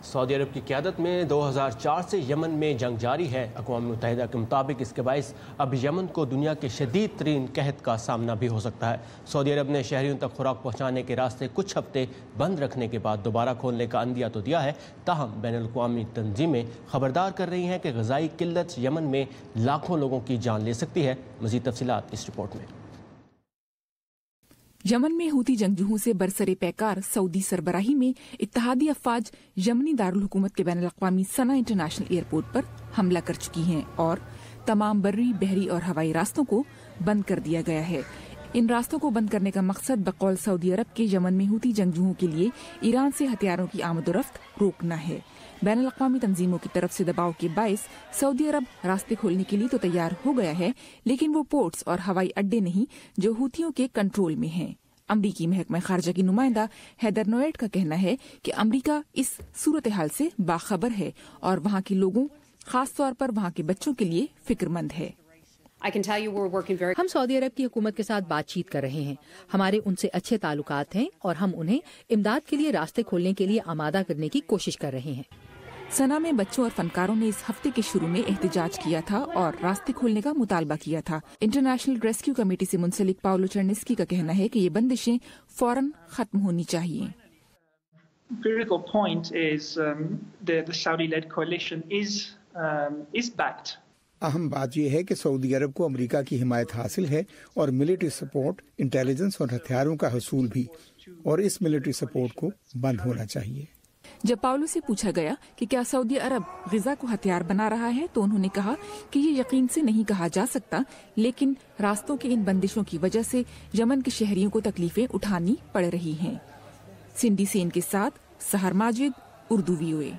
سعودی عرب کی قیادت میں 2004 سے یمن میں جنگ جاری ہے۔ اقوام متحدہ کے مطابق اس کے باعث اب یمن کو دنیا کے شدید ترین قحط کا سامنا بھی ہو سکتا ہے۔ سعودی عرب نے شہریوں تک خوراک پہنچانے کے راستے کچھ ہفتے بند رکھنے کے بعد دوبارہ کھولنے کا عندیہ تو دیا ہے، تاہم بین الاقوامی تنظیمیں خبردار کر رہی ہیں کہ غذائی قلت یمن میں لاکھوں لوگوں کی جان لے سکتی ہے۔ مزید تفصیلات اس رپورٹ میں۔ یمن میں ہوتی جنگجوؤں سے برسر پیکار سعودی سربراہی میں اتحادی افواج یمنی دارالحکومت کے بین الاقوامی صنع انٹرنیشنل ایئرپورٹ پر حملہ کر چکی ہیں اور تمام بری، بحری اور ہوائی راستوں کو بند کر دیا گیا ہے۔ ان راستوں کو بند کرنے کا مقصد بقول سعودی عرب کے یمن میں ہوتی جنگجوؤں کے لیے ایران سے ہتھیاروں کی آمد و رفت روکنا ہے۔ بین الاقوامی تنظیموں کی طرف سے دباؤ کے باعث سعودی عرب راستے کھولنے کے لیے تو تیار ہو گیا ہے، لیکن وہ پورٹس اور ہوائی اڈے نہیں جو ہوتیوں کے کنٹرول میں ہیں۔ امریکی محکمہ خارجہ کی نمائندہ ہیدر نویٹ کا کہنا ہے کہ امریکہ اس صورتحال سے باخبر ہے اور وہاں کے لوگوں، خاص طور پر وہاں کے بچوں کے لیے فکر مند ہے۔ ہم سعودی عرب کی حکومت کے ساتھ بات چیت کر رہے ہیں، ہمارے ان سے اچھے تعلقات ہیں اور ہم انہیں امداد کے لیے راستے کھولنے کے لیے آمادہ کرنے کی کوشش کر رہے ہیں۔ سنا میں بچوں اور فنکاروں نے اس ہفتے کے شروع میں احتجاج کیا تھا اور راستے کھولنے کا مطالبہ کیا تھا۔ انٹرنیشنل ریسکیو کمیٹی سے منسلک پاولو چرنسکی کا کہنا ہے کہ یہ بندشیں فوراً ختم ہونی چاہیے۔ Critical point is the Saudi-led coalition is backed. اہم بات یہ ہے کہ سعودی عرب کو امریکہ کی حمایت حاصل ہے اور ملٹری سپورٹ، انٹیلیجنس اور ہتھیاروں کا حصول بھی، اور اس ملٹری سپورٹ کو بند ہونا چاہیے۔ جب پاولو سے پوچھا گیا کہ کیا سعودی عرب غزہ کو ہتھیار بنا رہا ہے تو انہوں نے کہا کہ یہ یقین سے نہیں کہا جا سکتا، لیکن راستوں کی ان بندشوں کی وجہ سے یمن کے شہریوں کو تکلیفیں اٹھانی پڑ رہی ہیں۔ سنڈی سین کے ساتھ سحر ماجد، اردو VOA۔